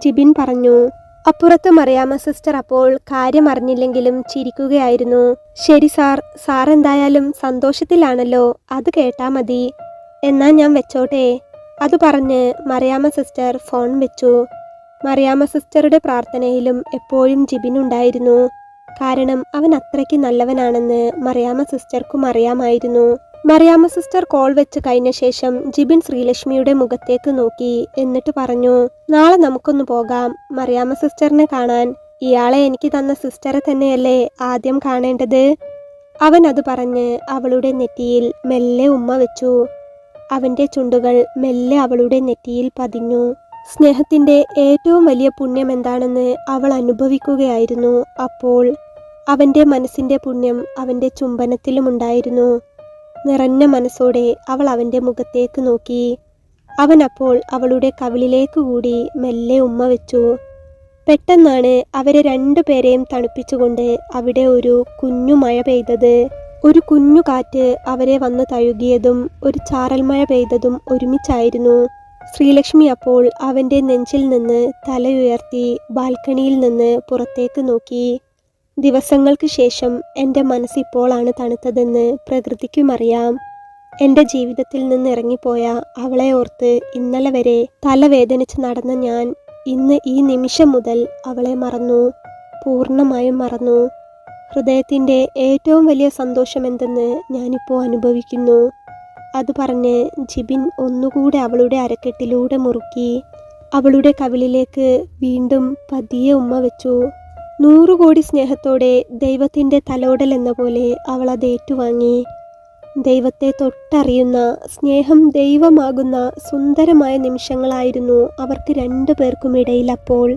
ജിബിൻ പറഞ്ഞു. അപ്പുറത്ത് മറിയാമ്മ സിസ്റ്റർ അപ്പോൾ കാര്യം അറിഞ്ഞില്ലെങ്കിലും ചിരിക്കുകയായിരുന്നു. ശരി സാർ, സാർ എന്തായാലും സന്തോഷത്തിലാണല്ലോ, അത് കേട്ടാ മതി. എന്നാ ഞാൻ വെച്ചോട്ടെ. അത് പറഞ്ഞ് മറിയാമ്മ സിസ്റ്റർ ഫോൺ വെച്ചു. മറിയാമ്മ സിസ്റ്ററുടെ പ്രാർത്ഥനയിലും എപ്പോഴും ജിബിൻ ഉണ്ടായിരുന്നു. കാരണം അവൻ അത്രയ്ക്ക് നല്ലവനാണെന്ന് മറിയാമ്മ സിസ്റ്റർക്കും അറിയാമായിരുന്നു. മറിയാമ്മ സിസ്റ്റർ കോൾ വെച്ച് കഴിഞ്ഞ ശേഷം ജിബിൻ ശ്രീലക്ഷ്മിയുടെ മുഖത്തേക്ക് നോക്കി. എന്നിട്ട് പറഞ്ഞു, നാളെ നമുക്കൊന്ന് പോകാം മറിയാമ്മ സിസ്റ്ററിനെ കാണാൻ. ഇയാളെ എനിക്ക് തന്ന സിസ്റ്ററെ തന്നെയല്ലേ ആദ്യം കാണേണ്ടത്. അവൻ അത് പറഞ്ഞ് അവളുടെ നെറ്റിയിൽ മെല്ലെ ഉമ്മ വെച്ചു. അവൻ്റെ ചുണ്ടുകൾ മെല്ലെ അവളുടെ നെറ്റിയിൽ പതിഞ്ഞു. സ്നേഹത്തിൻ്റെ ഏറ്റവും വലിയ പുണ്യം എന്താണെന്ന് അവൾ അനുഭവിക്കുകയായിരുന്നു. അപ്പോൾ അവൻ്റെ മനസ്സിൻ്റെ പുണ്യം അവൻ്റെ ചുംബനത്തിലുമുണ്ടായിരുന്നു. നിറഞ്ഞ മനസ്സോടെ അവൾ അവൻ്റെ മുഖത്തേക്ക് നോക്കി. അവൻ അപ്പോൾ അവളുടെ കവിളിലേക്ക് കൂടി മെല്ലെ ഉമ്മ വെച്ചു. പെട്ടെന്നാണ് അവരെ 2 പേരെയും തണുപ്പിച്ചുകൊണ്ട് അവിടെ ഒരു കുഞ്ഞു മഴ പെയ്തത്. ഒരു കുഞ്ഞു കാറ്റ് അവരെ വന്ന് തഴുകിയതും ഒരു ചാറൽ മഴ പെയ്തതും ഒരുമിച്ചായിരുന്നു. ശ്രീലക്ഷ്മി അപ്പോൾ അവൻ്റെ നെഞ്ചിൽ നിന്ന് തലയുയർത്തി ബാൽക്കണിയിൽ നിന്ന് പുറത്തേക്ക് നോക്കി. ദിവസങ്ങൾക്ക് ശേഷം എൻ്റെ മനസ്സിപ്പോഴാണ് തണുത്തതെന്ന് പ്രകൃതിക്കുമറിയാം. എൻ്റെ ജീവിതത്തിൽ നിന്ന് ഇറങ്ങിപ്പോയ അവളെ ഓർത്ത് ഇന്നലെ വരെ തലവേദനിച്ച് നടന്ന ഞാൻ ഇന്ന് ഈ നിമിഷം മുതൽ അവളെ മറന്നു, പൂർണ്ണമായും മറന്നു. ഹൃദയത്തിൻ്റെ ഏറ്റവും വലിയ സന്തോഷം എന്തെന്ന് ഞാനിപ്പോൾ അനുഭവിക്കുന്നു. അത് പറഞ്ഞ് ജിബിൻ ഒന്നുകൂടെ അവളുടെ അരക്കെട്ടിലൂടെ മുറുക്കി. അവളുടെ കവിളിലേക്ക് വീണ്ടും പതിയെ ഉമ്മ വെച്ചു. 100 കോടി സ്നേഹത്തോടെ ദൈവത്തിൻ്റെ തലോടൽ എന്ന പോലെ അവൾ അത് ഏറ്റുവാങ്ങി. ദൈവത്തെ തൊട്ടറിയുന്ന, സ്നേഹം ദൈവമാകുന്ന സുന്ദരമായ നിമിഷങ്ങളായിരുന്നു അവർക്ക് 2 പേർക്കും ഇടയിൽ. അപ്പോൾ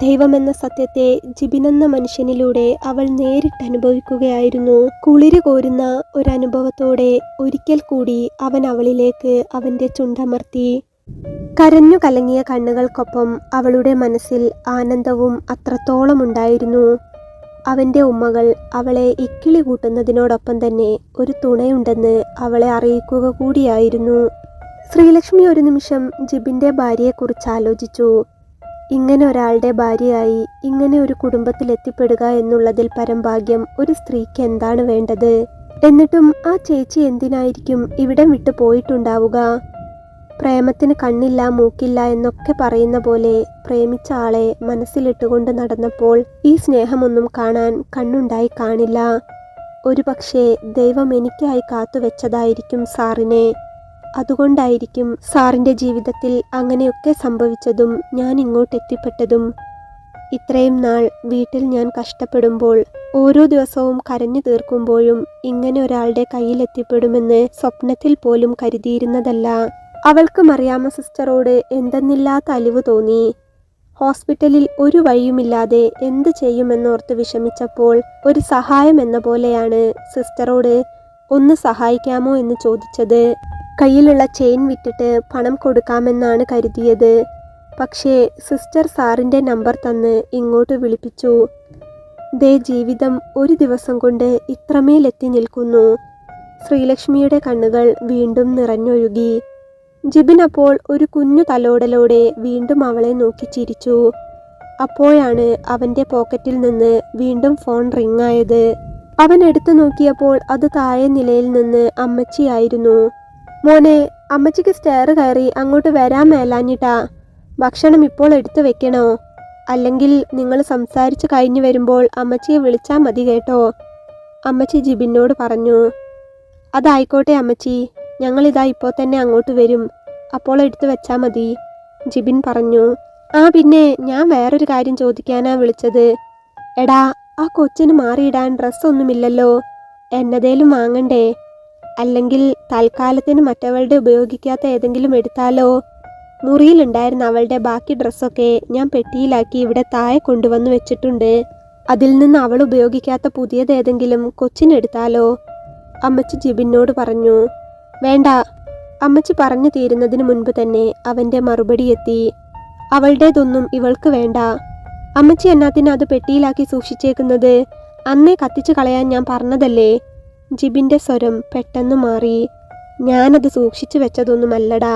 ദൈവമെന്ന സത്യത്തെ ജിബിനെന്ന മനുഷ്യനിലൂടെ അവൾ നേരിട്ട് അനുഭവിക്കുകയായിരുന്നു. കുളിര് കോരുന്ന ഒരനുഭവത്തോടെ ഒരിക്കൽ കൂടി അവൻ അവളിലേക്ക് അവൻ്റെ ചുണ്ടമർത്തി. കരഞ്ഞു കലങ്ങിയ കണ്ണുകൾക്കൊപ്പം അവളുടെ മനസ്സിൽ ആനന്ദവും അത്രത്തോളം ഉണ്ടായിരുന്നു. അവൻ്റെ ഉമ്മകൾ അവളെ ഇക്കിളി കൂട്ടുന്നതിനോടൊപ്പം തന്നെ ഒരു തുണയുണ്ടെന്ന് അവളെ അറിയിക്കുക കൂടിയായിരുന്നു. ശ്രീലക്ഷ്മി ഒരു നിമിഷം ജിബിൻ്റെ ഭാര്യയെക്കുറിച്ച് ആലോചിച്ചു. ഇങ്ങനെ ഒരാളുടെ ഭാര്യയായി ഇങ്ങനെ ഒരു കുടുംബത്തിലെത്തിപ്പെടുക എന്നുള്ളതിൽ പരം ഭാഗ്യം ഒരു സ്ത്രീക്ക് എന്താണ് വേണ്ടത്? എന്നിട്ടും ആ ചേച്ചി എന്തിനായിരിക്കും ഇവിടം വിട്ടു പോയിട്ടുണ്ടാവുക? പ്രേമത്തിന് കണ്ണില്ല മൂക്കില്ല എന്നൊക്കെ പറയുന്ന പോലെ പ്രേമിച്ച ആളെ മനസ്സിലിട്ടുകൊണ്ട് നടന്നപ്പോൾ ഈ സ്നേഹമൊന്നും കാണാൻ കണ്ണുണ്ടായി കാണില്ല. ഒരു പക്ഷേ ദൈവം എനിക്കായി കാത്തുവെച്ചതായിരിക്കും സാറിനെ. അതുകൊണ്ടായിരിക്കും സാറിൻ്റെ ജീവിതത്തിൽ അങ്ങനെയൊക്കെ സംഭവിച്ചതും ഞാൻ ഇങ്ങോട്ടെത്തിപ്പെട്ടതും. ഇത്രയും നാൾ വീട്ടിൽ ഞാൻ കഷ്ടപ്പെടുമ്പോൾ ഓരോ ദിവസവും കരഞ്ഞു തീർക്കുമ്പോഴും ഇങ്ങനെ ഒരാളുടെ കയ്യിലെത്തിപ്പെടുമെന്ന് സ്വപ്നത്തിൽ പോലും കരുതിയിരുന്നതല്ല. അവൾക്ക് മറിയാമ്മ സിസ്റ്ററോട് എന്തെന്നില്ലാത്ത അലിവ് തോന്നി. ഹോസ്പിറ്റലിൽ ഒരു വഴിയുമില്ലാതെ എന്ത് ചെയ്യുമെന്നോർത്ത് വിഷമിച്ചപ്പോൾ ഒരു സഹായം എന്ന പോലെയാണ് സിസ്റ്ററോട് ഒന്ന് സഹായിക്കാമോ എന്ന് ചോദിച്ചത്. കയ്യിലുള്ള ചെയിൻ വിറ്റിട്ട് പണം കൊടുക്കാമെന്നാണ് കരുതിയത്. പക്ഷേ സിസ്റ്റർ സാറിൻ്റെ നമ്പർ തന്ന് ഇങ്ങോട്ട് വിളിപ്പിച്ചു. ദേ ജീവിതം ഒരു ദിവസം കൊണ്ട് ഇത്രമേലെത്തി നിൽക്കുന്നു. ശ്രീലക്ഷ്മിയുടെ കണ്ണുകൾ വീണ്ടും നിറഞ്ഞൊഴുകി. ജിബിൻ അപ്പോൾ ഒരു കുഞ്ഞു തലോടലോടെ വീണ്ടും അവളെ നോക്കി ചിരിച്ചു. അപ്പോഴാണ് അവൻ്റെ പോക്കറ്റിൽ നിന്ന് വീണ്ടും ഫോൺ റിങ് ആയത്. അവൻ എടുത്തു നോക്കിയപ്പോൾ അത് താഴെ നിലയിൽ നിന്ന് അമ്മച്ചിയായിരുന്നു. മോനെ, അമ്മച്ചിക്ക് സ്റ്റെയർ കയറി അങ്ങോട്ട് വരാൻ മേലാഞ്ഞിട്ടാ. ഭക്ഷണം ഇപ്പോൾ എടുത്തു വെക്കണോ? അല്ലെങ്കിൽ നിങ്ങൾ സംസാരിച്ച് കഴിഞ്ഞു വരുമ്പോൾ അമ്മച്ചിയെ വിളിച്ചാൽ മതി കേട്ടോ, അമ്മച്ചി ജിബിനോട് പറഞ്ഞു. അതായിക്കോട്ടെ അമ്മച്ചി, ഞങ്ങളിതാ ഇപ്പോൾ തന്നെ അങ്ങോട്ട് വരും, അപ്പോൾ എടുത്തു വെച്ചാൽ മതി, ജിബിൻ പറഞ്ഞു. ആ പിന്നെ ഞാൻ വേറൊരു കാര്യം ചോദിക്കാനാ വിളിച്ചത്. എടാ, ആ കൊച്ചിന് മാറിയിടാൻ ഡ്രസ്സൊന്നുമില്ലല്ലോ, എന്നതേലും വാങ്ങണ്ടേ? അല്ലെങ്കിൽ തൽക്കാലത്തിന് മറ്റവളുടെ ഉപയോഗിക്കാത്ത ഏതെങ്കിലും എടുത്താലോ? മുറിയിലുണ്ടായിരുന്ന അവളുടെ ബാക്കി ഡ്രസ്സൊക്കെ ഞാൻ പെട്ടിയിലാക്കി ഇവിടെ താഴെ കൊണ്ടുവന്ന് വെച്ചിട്ടുണ്ട്. അതിൽ നിന്ന് അവൾ ഉപയോഗിക്കാത്ത പുതിയതേതെങ്കിലും കൊച്ചിനെടുത്താലോ, അമ്മച്ചി ജിബിനോട് പറഞ്ഞു. വേണ്ട, അമ്മച്ചി പറഞ്ഞു തീരുന്നതിന് മുൻപ് തന്നെ അവൻ്റെ മറുപടി എത്തി. അവളുടേതൊന്നും ഇവൾക്ക് വേണ്ട. അമ്മച്ചി എന്നാത്തിന് അത് പെട്ടിയിലാക്കി സൂക്ഷിച്ചേക്കുന്നത്? അന്നേ കത്തിച്ചു കളയാൻ ഞാൻ പറഞ്ഞതല്ലേ? ജിബിൻ്റെ സ്വരം പെട്ടെന്ന് മാറി. ഞാനത് സൂക്ഷിച്ചു വെച്ചതൊന്നുമല്ലടാ.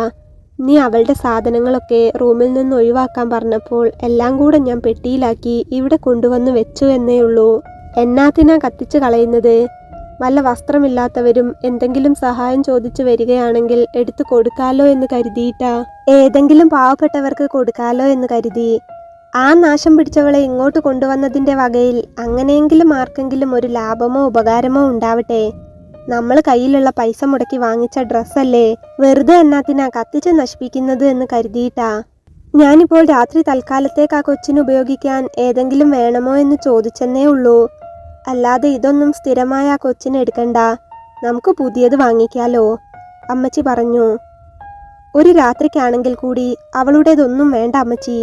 നീ അവളുടെ സാധനങ്ങളൊക്കെ റൂമിൽ നിന്ന് ഒഴിവാക്കാൻ പറഞ്ഞപ്പോൾ എല്ലാം കൂടെ ഞാൻ പെട്ടിയിലാക്കി ഇവിടെ കൊണ്ടുവന്ന് വെച്ചു എന്നേ ഉള്ളൂ. എന്നാത്തിനാ കത്തിച്ചു കളയുന്നത്? വല്ല വസ്ത്രമില്ലാത്തവരും എന്തെങ്കിലും സഹായം ചോദിച്ചു വരികയാണെങ്കിൽ എടുത്തു കൊടുക്കാലോ എന്ന് കരുതിയിട്ടാ. ഏതെങ്കിലും പാവപ്പെട്ടവർക്ക് കൊടുക്കാലോ എന്ന് കരുതി. ആ നാശം പിടിച്ചവളെ ഇങ്ങോട്ട് കൊണ്ടുവന്നതിൻ്റെ വകയിൽ അങ്ങനെയെങ്കിലും ആർക്കെങ്കിലും ഒരു ലാഭമോ ഉപകാരമോ ഉണ്ടാവട്ടെ. നമ്മൾ കയ്യിലുള്ള പൈസ മുടക്കി വാങ്ങിച്ച ഡ്രസ്സല്ലേ, വെറുതെ എന്നാത്തിനാ കത്തിച്ച് നശിപ്പിക്കുന്നത് എന്ന് കരുതിയിട്ടാ. ഞാനിപ്പോൾ രാത്രി തൽക്കാലത്തേക്ക് ആ കൊച്ചിന് ഉപയോഗിക്കാൻ ഏതെങ്കിലും വേണമോ എന്ന് ചോദിച്ചെന്നേ ഉള്ളൂ. അല്ലാതെ ഇതൊന്നും സ്ഥിരമായ ആ കൊച്ചിന് എടുക്കണ്ട, നമുക്ക് പുതിയത് വാങ്ങിക്കാലോ, അമ്മച്ചി പറഞ്ഞു. ഒരു രാത്രിക്കാണെങ്കിൽ കൂടി അവളുടേതൊന്നും വേണ്ട അമ്മച്ചി.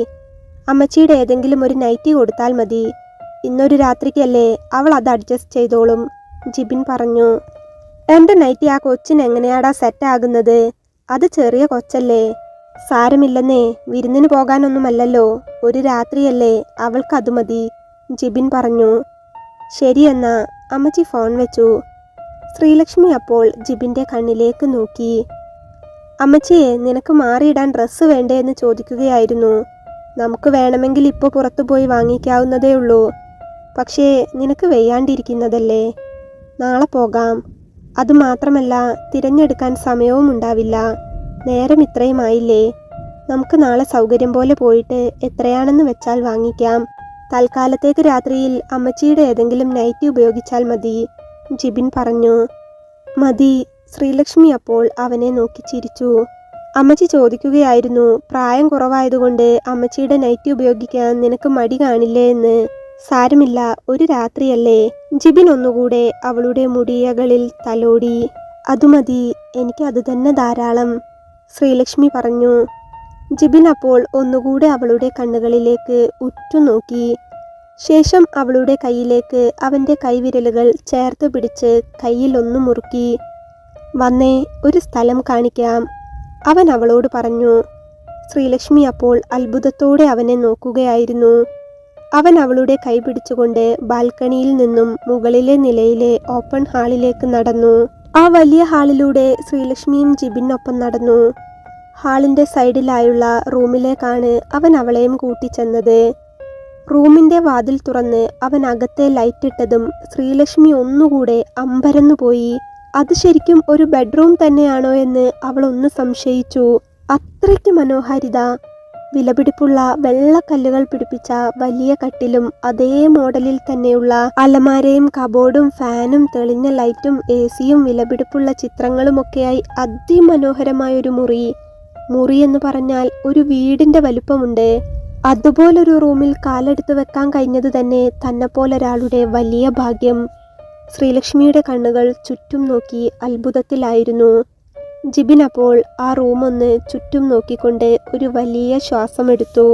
അമ്മച്ചിയുടെ ഏതെങ്കിലും ഒരു നൈറ്റി കൊടുത്താൽ മതി. ഇന്നൊരു രാത്രിക്കല്ലേ, അവൾ അത് അഡ്ജസ്റ്റ് ചെയ്തോളും, ജിബിൻ പറഞ്ഞു. എൻ്റെ നൈറ്റി ആ കൊച്ചിന് എങ്ങനെയാടാ സെറ്റാകുന്നത്? അത് ചെറിയ കൊച്ചല്ലേ. സാരമില്ലെന്നേ, വിരുന്നിന് പോകാനൊന്നുമല്ലല്ലോ, ഒരു രാത്രിയല്ലേ, അവൾക്കത് മതി, ജിബിൻ പറഞ്ഞു. ശരിയെന്നാ, അമ്മച്ചി ഫോൺ വെച്ചു. ശ്രീലക്ഷ്മി അപ്പോൾ ജിബിൻ്റെ കണ്ണിലേക്ക് നോക്കി. അമ്മച്ചിയെ, നിനക്ക് മാറിയിടാൻ ഡ്രസ്സ് വേണ്ടേ എന്ന് ചോദിക്കുകയായിരുന്നു. നമുക്ക് വേണമെങ്കിൽ ഇപ്പോൾ പുറത്തു പോയി വാങ്ങിക്കാവുന്നതേ ഉള്ളൂ. പക്ഷേ നിനക്ക് വയ്യാണ്ടിരിക്കുന്നതല്ലേ, നാളെ പോകാം. അതുമാത്രമല്ല, തിരഞ്ഞെടുക്കാൻ സമയവും ഉണ്ടാവില്ല. നേരം ഇത്രയും ആയില്ലേ. നമുക്ക് നാളെ സൗകര്യം പോലെ പോയിട്ട് എത്രയാണെന്ന് വെച്ചാൽ വാങ്ങിക്കാം. തൽക്കാലത്തേക്ക് രാത്രിയിൽ അമ്മച്ചിയുടെ ഏതെങ്കിലും നൈറ്റി ഉപയോഗിച്ചാൽ മതി, ജിബിൻ പറഞ്ഞു. മതി. ശ്രീലക്ഷ്മി അപ്പോൾ അവനെ നോക്കി ചിരിച്ചു. അമ്മച്ചി ചോദിക്കുകയായിരുന്നു, പ്രായം കുറവായതുകൊണ്ട് അമ്മച്ചിയുടെ നൈറ്റി ഉപയോഗിക്കാൻ നിനക്ക് മടി കാണില്ലേ എന്ന്. സാരമില്ല, ഒരു രാത്രിയല്ലേ. ജിബിൻ ഒന്നുകൂടെ അവളുടെ മുടിയകളിൽ തലോടി. അതുമതി, എനിക്ക് അത് തന്നെ ധാരാളം, ശ്രീലക്ഷ്മി പറഞ്ഞു. ജിബിൻ അപ്പോൾ ഒന്നുകൂടെ അവളുടെ കണ്ണുകളിലേക്ക് ഉറ്റുനോക്കി. ശേഷം അവളുടെ കൈയിലേക്ക് അവൻ്റെ കൈവിരലുകൾ ചേർത്ത് പിടിച്ച് കയ്യിൽ ഒന്ന് മുറുക്കി. വന്നേ, ഒരു സ്ഥലം കാണിക്കാം, അവൻ അവളോട് പറഞ്ഞു. ശ്രീലക്ഷ്മി അപ്പോൾ അത്ഭുതത്തോടെ അവനെ നോക്കുകയായിരുന്നു. അവൻ അവളുടെ കൈ പിടിച്ചുകൊണ്ട് ബാൽക്കണിയിൽ നിന്നും മുകളിലെ നിലയിലെ ഓപ്പൺ ഹാളിലേക്ക് നടന്നു. ആ വലിയ ഹാളിലൂടെ ശ്രീലക്ഷ്മിയും ജിബിനൊപ്പം നടന്നു. ഹാളിൻ്റെ സൈഡിലായുള്ള റൂമിലേക്കാണ് അവൻ അവളെയും കൂട്ടിച്ചെന്നത്. റൂമിൻ്റെ വാതിൽ തുറന്ന് അവൻ അകത്തെ ലൈറ്റിട്ടതും ശ്രീലക്ഷ്മി ഒന്നുകൂടെ അമ്പരന്നുപോയി. അത് ശരിക്കും ഒരു ബെഡ്റൂം തന്നെയാണോ എന്ന് അവൾ ഒന്ന് സംശയിച്ചു. അത്രയ്ക്ക് മനോഹാരിത. വിലപിടിപ്പുള്ള വെള്ളക്കല്ലുകൾ പിടിപ്പിച്ച വലിയ കട്ടിലും അതേ മോഡലിൽ തന്നെയുള്ള അലമാരയും കബോർഡും ഫാനും തെളിഞ്ഞ ലൈറ്റും AC-യും വിലപിടിപ്പുള്ള ചിത്രങ്ങളുമൊക്കെയായി അതിമനോഹരമായൊരു മുറി. മുറി എന്ന് പറഞ്ഞാൽ ഒരു വീടിൻ്റെ വലുപ്പമുണ്ട്. അതുപോലൊരു റൂമിൽ കാലെടുത്ത് വെക്കാൻ കഴിഞ്ഞത് തന്നെ തന്നെപ്പോലൊരാളുടെ വലിയ ഭാഗ്യം. ശ്രീലക്ഷ്മിയുടെ കണ്ണുകൾ ചുറ്റും നോക്കി അത്ഭുതത്തിലായിരുന്നു. ജിബിൻ അപ്പോൾ ആ റൂമൊന്ന് ചുറ്റും നോക്കിക്കൊണ്ട് ഒരു വലിയ ശ്വാസമെടുത്തു.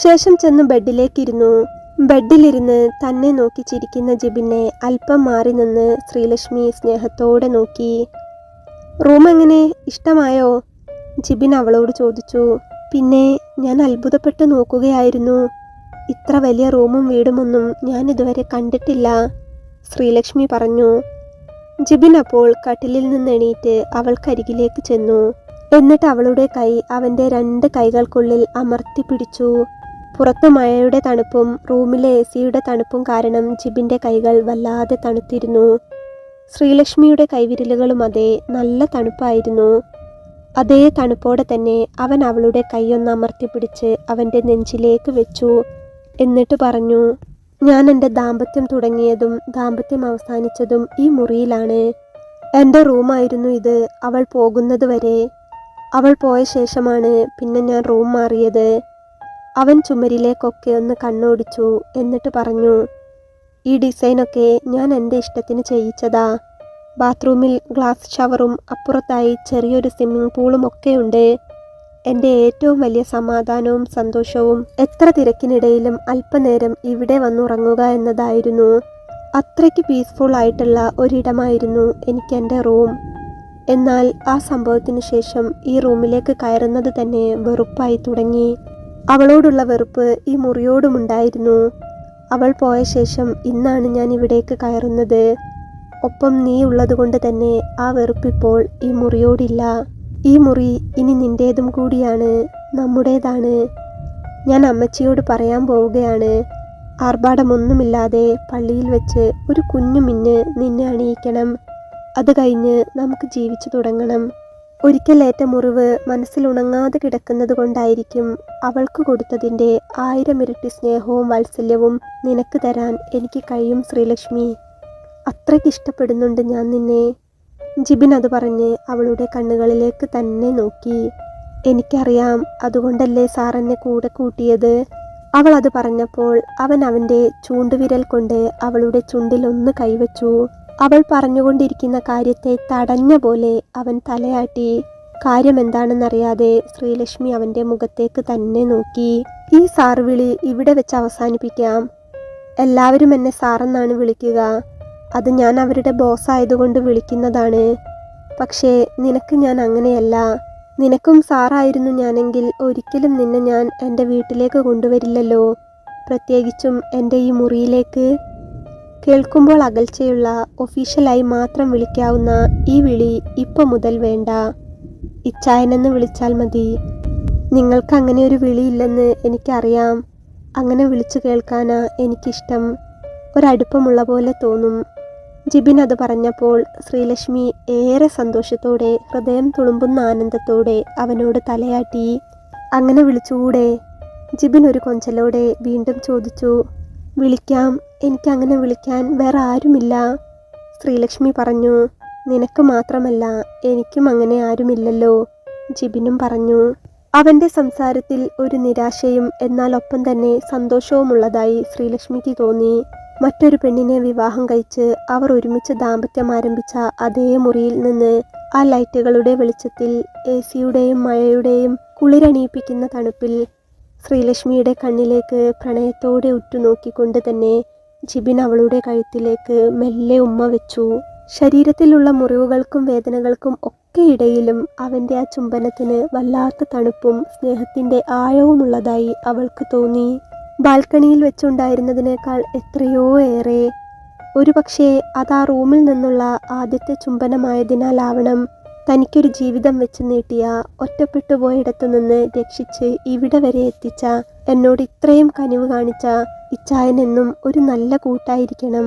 ശേഷം ചെന്ന് ബെഡിലേക്കിരുന്നു. ബെഡിലിരുന്ന് തന്നെ നോക്കി ചിരിക്കുന്ന ജിബിനെ അല്പം മാറി നിന്ന് ശ്രീലക്ഷ്മി സ്നേഹത്തോടെ നോക്കി. റൂം എങ്ങനെ, ഇഷ്ടമായോ, ജിബിൻ അവളോട് ചോദിച്ചു. പിന്നെ, ഞാൻ അത്ഭുതപ്പെട്ട് നോക്കുകയായിരുന്നു. ഇത്ര വലിയ റൂമും വീടുമൊന്നും ഞാൻ ഇതുവരെ കണ്ടിട്ടില്ല, ശ്രീലക്ഷ്മി പറഞ്ഞു. ജിബിൻ അപ്പോൾ കട്ടിലിൽ നിന്ന് എണീറ്റ് അവൾക്കരികിലേക്ക് ചെന്നു. എന്നിട്ട് അവളുടെ കൈ അവൻ്റെ 2 കൈകൾക്കുള്ളിൽ അമർത്തി പിടിച്ചു. പുറത്ത് മഴയുടെ തണുപ്പും റൂമിലെ AC-യുടെ തണുപ്പും കാരണം ജിബിൻ്റെ കൈകൾ വല്ലാതെ തണുത്തിരുന്നു. ശ്രീലക്ഷ്മിയുടെ കൈവിരലുകളും അതേ നല്ല തണുപ്പായിരുന്നു. അതേ തണുപ്പോടെ തന്നെ അവൻ അവളുടെ കൈയൊന്ന് അമർത്തി പിടിച്ച് അവൻ്റെ നെഞ്ചിലേക്ക് വെച്ചു. എന്നിട്ട് പറഞ്ഞു, ഞാൻ എൻ്റെ ദാമ്പത്യം തുടങ്ങിയതും ദാമ്പത്യം അവസാനിച്ചതും ഈ മുറിയിലാണ്. എൻ്റെ റൂമായിരുന്നു ഇത് അവൾ പോകുന്നത് വരെ. അവൾ പോയ ശേഷമാണ് പിന്നെ ഞാൻ റൂം മാറിയത്. അവൻ ചുമരിലേക്കൊക്കെ ഒന്ന് കണ്ണോടിച്ചു. എന്നിട്ട് പറഞ്ഞു, ഈ ഡിസൈനൊക്കെ ഞാൻ എൻ്റെ ഇഷ്ടത്തിന് ചെയ്യിച്ചതാ. ബാത്റൂമിൽ ഗ്ലാസ് ഷവറും അപ്പുറത്തായി ചെറിയൊരു സ്വിമ്മിംഗ് പൂളും ഒക്കെയുണ്ട്. എൻ്റെ ഏറ്റവും വലിയ സമാധാനവും സന്തോഷവും എത്ര തിരക്കിനിടയിലും അല്പനേരം ഇവിടെ വന്നുറങ്ങുക എന്നതായിരുന്നു. അത്രയ്ക്ക് പീസ്ഫുൾ ആയിട്ടുള്ള ഒരിടമായിരുന്നു എനിക്ക് എൻ്റെ റൂം. എന്നാൽ ആ സംഭവത്തിന് ശേഷം ഈ റൂമിലേക്ക് കയറുന്നത് തന്നെ വെറുപ്പായി തുടങ്ങി. അവളോടുള്ള വെറുപ്പ് ഈ മുറിയോടുമുണ്ടായിരുന്നു. അവൾ പോയ ശേഷം ഇന്നാണ് ഞാൻ ഇവിടേക്ക് കയറുന്നത്. ഒപ്പം നീ ഉള്ളതുകൊണ്ട് തന്നെ ആ വെറുപ്പിപ്പോൾ ഈ മുറിയോടില്ല. ഈ മുറി ഇനി നിൻ്റേതും കൂടിയാണ്, നമ്മുടേതാണ്. ഞാൻ അമ്മച്ചിയോട് പറയാൻ പോവുകയാണ്. ആർഭാടമൊന്നുമില്ലാതെ പള്ളിയിൽ വെച്ച് ഒരു കുഞ്ഞു മിന്ന് നിന്നെ അണിയിക്കണം. അത് കഴിഞ്ഞ് നമുക്ക് ജീവിച്ചു തുടങ്ങണം. ഒരിക്കലേറ്റ മുറിവ് മനസ്സിലുണങ്ങാതെ കിടക്കുന്നത് കൊണ്ടായിരിക്കും അവൾക്ക് കൊടുത്തതിൻ്റെ 1000 ഇരട്ടി സ്നേഹവും വാത്സല്യവും നിനക്ക് തരാൻ എനിക്ക് കഴിയും ശ്രീലക്ഷ്മി. അത്രയ്ക്ക് ഇഷ്ടപ്പെടുന്നുണ്ട് ഞാൻ നിന്നെ. ജിബിൻ അത് പറഞ്ഞ് അവളുടെ കണ്ണുകളിലേക്ക് തന്നെ നോക്കി. എനിക്കറിയാം, അതുകൊണ്ടല്ലേ സാർ എന്നെ കൂടെ കൂട്ടിയത്. അവൾ അത് പറഞ്ഞപ്പോൾ അവൻ അവൻ്റെ ചൂണ്ടുവിരൽ കൊണ്ട് അവളുടെ ചുണ്ടിൽ ഒന്ന് കൈവച്ചു. അവൾ പറഞ്ഞുകൊണ്ടിരിക്കുന്ന കാര്യത്തെ തടഞ്ഞ പോലെ അവൻ തലയാട്ടി. കാര്യമെന്താണെന്നറിയാതെ ശ്രീലക്ഷ്മി അവൻ്റെ മുഖത്തേക്ക് തന്നെ നോക്കി. ഈ സാർ വിളി ഇവിടെ വെച്ച് അവസാനിപ്പിക്കാം. എല്ലാവരും എന്നെ സാറെന്നാണ് വിളിക്കുക. അത് ഞാൻ അവരുടെ ബോസ് ആയതുകൊണ്ട് വിളിക്കുന്നതാണ്. പക്ഷേ നിനക്ക് ഞാൻ അങ്ങനെയല്ല. നിനക്കും സാറായിരുന്നു ഞാനെങ്കിൽ ഒരിക്കലും നിന്നെ ഞാൻ എൻ്റെ വീട്ടിലേക്ക് കൊണ്ടുവരില്ലല്ലോ, പ്രത്യേകിച്ചും എൻ്റെ ഈ മുറിയിലേക്ക്. കേൾക്കുമ്പോൾ അകൽച്ചയുള്ള ഒഫീഷ്യലായി മാത്രം വിളിക്കാവുന്ന ഈ വിളി ഇപ്പം മുതൽ വേണ്ട. ഇച്ചായനെന്ന് വിളിച്ചാൽ മതി. നിങ്ങൾക്ക് അങ്ങനെ ഒരു വിളിയില്ലെന്ന് എനിക്കറിയാം. അങ്ങനെ വിളിച്ചു കേൾക്കാനാ എനിക്കിഷ്ടം. ഒരടുപ്പമുള്ള പോലെ തോന്നും. ജിബിൻ അത് പറഞ്ഞപ്പോൾ ശ്രീലക്ഷ്മി ഏറെ സന്തോഷത്തോടെ, ഹൃദയം തുളുമ്പുന്ന ആനന്ദത്തോടെ അവനോട് തലയാട്ടി. അങ്ങനെ വിളിച്ചുകൂടെ? ജിബിൻ ഒരു കൊഞ്ചലോടെ വീണ്ടും ചോദിച്ചു. വിളിക്കാം, എനിക്കങ്ങനെ വിളിക്കാൻ വേറെ ആരുമില്ല, ശ്രീലക്ഷ്മി പറഞ്ഞു. നിനക്ക് മാത്രമല്ല, എനിക്കും അങ്ങനെ ആരുമില്ലല്ലോ, ജിബിനും പറഞ്ഞു. അവൻ്റെ സംസാരത്തിൽ ഒരു നിരാശയും എന്നാൽ ഒപ്പം തന്നെ സന്തോഷവുമുള്ളതായി ശ്രീലക്ഷ്മിക്ക് തോന്നി. മറ്റൊരു പെണ്ണിനെ വിവാഹം കഴിച്ച് അവർ ഒരുമിച്ച് ദാമ്പത്യം ആരംഭിച്ച അതേ മുറിയിൽ നിന്ന് ആ ലൈറ്റുകളുടെ വെളിച്ചത്തിൽ, AC-യുടെയും മഴയുടെയും കുളിരണിയിപ്പിക്കുന്ന തണുപ്പിൽ ശ്രീലക്ഷ്മിയുടെ കണ്ണിലേക്ക് പ്രണയത്തോടെ ഉറ്റുനോക്കിക്കൊണ്ട് തന്നെ ജിബിൻ അവളുടെ കഴുത്തിലേക്ക് മെല്ലെ ഉമ്മ വെച്ചു. ശരീരത്തിലുള്ള മുറിവുകൾക്കും വേദനകൾക്കും ഒക്കെ ഇടയിലും അവൻ്റെ ആ ചുംബനത്തിന് വല്ലാത്ത തണുപ്പും സ്നേഹത്തിൻ്റെ ആഴവുമുള്ളതായി അവൾക്ക് തോന്നി. ബാൽക്കണിയിൽ വെച്ചുണ്ടായിരുന്നതിനേക്കാൾ എത്രയോ ഏറെ. ഒരുപക്ഷേ അത് ആ റൂമിൽ നിന്നുള്ള ആദ്യത്തെ ചുംബനമായതിനാലാവണം തനിക്കൊരു ജീവിതം വെച്ച് നീട്ടിയ, ഒറ്റപ്പെട്ടുപോയിടത്തു നിന്ന് രക്ഷിച്ച് ഇവിടെ വരെ എത്തിച്ച, എന്നോട് ഇത്രയും കനിവ് കാണിച്ച ഇച്ചായനെന്നും ഒരു നല്ല കൂട്ടായിരിക്കണം.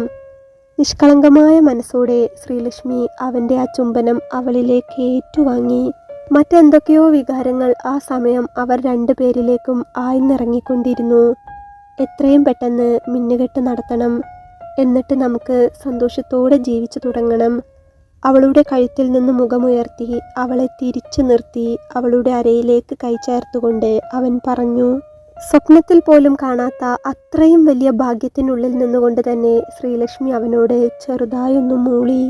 നിഷ്കളങ്കമായ മനസ്സോടെ ശ്രീലക്ഷ്മി അവൻ്റെ ആ ചുംബനം അവളിലേക്ക് ഏറ്റുവാങ്ങി. മറ്റെന്തൊക്കെയോ വികാരങ്ങൾ ആ സമയം അവർ രണ്ടുപേരിലേക്കും ആഴ്ന്നിറങ്ങിക്കൊണ്ടിരുന്നു. എത്രയും പെട്ടെന്ന് മിന്നുകെട്ട് നടത്തണം, എന്നിട്ട് നമുക്ക് സന്തോഷത്തോടെ ജീവിച്ചു തുടങ്ങണം. അവളുടെ കഴുത്തിൽ നിന്ന് മുഖമുയർത്തി അവളെ തിരിച്ചു നിർത്തി അവളുടെ അരയിലേക്ക് കൈ ചേർത്തുകൊണ്ട് അവൻ പറഞ്ഞു. സ്വപ്നത്തിൽ പോലും കാണാത്ത അത്രയും വലിയ ഭാഗ്യത്തിനുള്ളിൽ നിന്നുകൊണ്ട് തന്നെ ശ്രീലക്ഷ്മി അവനോട് ചെറുതായൊന്നു മൂളി.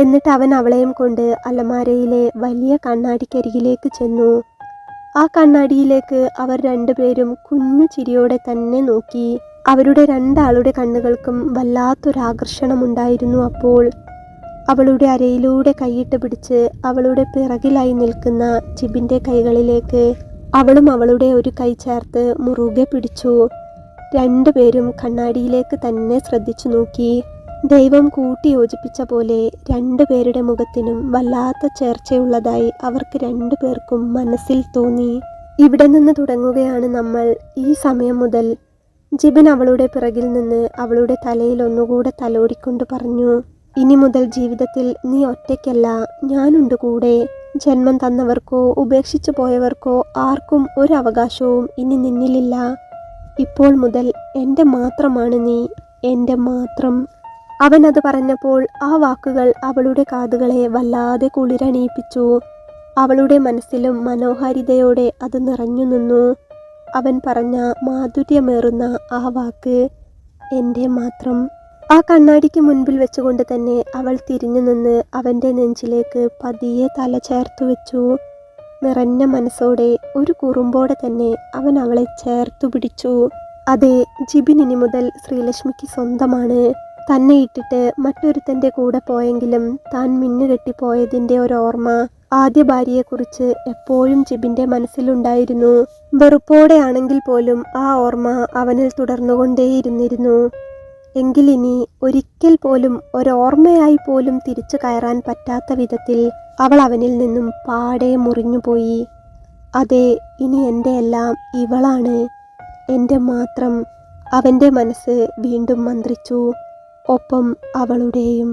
എന്നിട്ട് അവൻ അവളെയും കൊണ്ട് അലമാരയിലെ വലിയ കണ്ണാടിക്കരികിലേക്ക് ചെന്നു. ആ കണ്ണാടിയിലേക്ക് അവർ രണ്ടുപേരും കുഞ്ഞു ചിരിയോടെ തന്നെ നോക്കി. അവരുടെ രണ്ടാളുടെ കണ്ണുകൾക്കും വല്ലാത്തൊരാകർഷണമുണ്ടായിരുന്നു. അപ്പോൾ അവളുടെ അരയിലൂടെ കൈയിട്ട് പിടിച്ച് അവളുടെ പിറകിലായി നിൽക്കുന്ന ജിബിൻ്റെ കൈകളിലേക്ക് അവളും അവളുടെ ഒരു കൈ ചേർത്ത് മുറുകെ പിടിച്ചു. രണ്ടുപേരും കണ്ണാടിയിലേക്ക് തന്നെ ശ്രദ്ധിച്ചു നോക്കി. ദൈവം കൂട്ടി യോജിപ്പിച്ച പോലെ രണ്ടുപേരുടെ മുഖത്തിനും വല്ലാത്ത ചേർച്ചയുള്ളതായി അവർക്ക് രണ്ടുപേർക്കും മനസ്സിൽ തോന്നി. ഇവിടെ നിന്ന് തുടങ്ങുകയാണ് നമ്മൾ. ഈ സമയം മുതൽ ജിബിൻ അവളുടെ പിറകിൽ നിന്ന് അവളുടെ തലയിൽ ഒന്നുകൂടെ തലോടിക്കൊണ്ട് പറഞ്ഞു. ഇനി മുതൽ ജീവിതത്തിൽ നീ ഒറ്റയ്ക്കല്ല, ഞാനുണ്ട് കൂടെ. ജന്മം തന്നവർക്കോ ഉപേക്ഷിച്ചു പോയവർക്കോ ആർക്കും ഒരു അവകാശവും ഇനി നിന്നിലില്ല. ഇപ്പോൾ മുതൽ എൻ്റെ മാത്രമാണ് നീ, എൻ്റെ മാത്രം. അവൻ അത് പറഞ്ഞപ്പോൾ ആ വാക്കുകൾ അവളുടെ കാതുകളെ വല്ലാതെ കുളിരണിയിപ്പിച്ചു. അവളുടെ മനസ്സിലും മനോഹാരിതയോടെ അത് നിറഞ്ഞു നിന്നു. അവൻ പറഞ്ഞ മാധുര്യമേറുന്ന ആ വാക്ക്, എൻ്റെ മാത്രം. ആ കണ്ണാടിക്ക് മുൻപിൽ വെച്ചുകൊണ്ട് തന്നെ അവൾ തിരിഞ്ഞു നിന്ന് അവൻ്റെ നെഞ്ചിലേക്ക് പതിയെ തല ചേർത്തു വെച്ചു. നിറഞ്ഞ മനസ്സോടെ, ഒരു കുറുമ്പോടെ തന്നെ അവൻ അവളെ ചേർത്തു പിടിച്ചു. അതെ, ജിബിൻ ഇനി മുതൽ ശ്രീലക്ഷ്മിക്ക് സ്വന്തമാണ്. തന്നെ ഇട്ടിട്ട് മറ്റൊരുത്തൻ്റെ കൂടെ പോയെങ്കിലും താൻ മിന്നുകെട്ടിപ്പോയതിൻ്റെ ഒരോർമ്മ ആദ്യ ഭാര്യയെക്കുറിച്ച് എപ്പോഴും ജിബിൻ്റെ മനസ്സിലുണ്ടായിരുന്നു. വെറുപ്പോടെയാണെങ്കിൽ പോലും ആ ഓർമ്മ അവനിൽ തുടർന്നുകൊണ്ടേയിരുന്നിരുന്നു. എങ്കിലിനി ഒരിക്കൽ പോലും ഒരോർമ്മയായി പോലും തിരിച്ചു കയറാൻ പറ്റാത്ത വിധത്തിൽ അവൾ അവനിൽ നിന്നും പാടെ മുറിഞ്ഞുപോയി. അതെ, ഇനി എൻ്റെ എല്ലാം ഇവളാണ്, എൻ്റെ മാത്രം. അവൻ്റെ മനസ്സ് വീണ്ടും മന്ത്രിച്ചു, ഒപ്പം അവളുടെയും.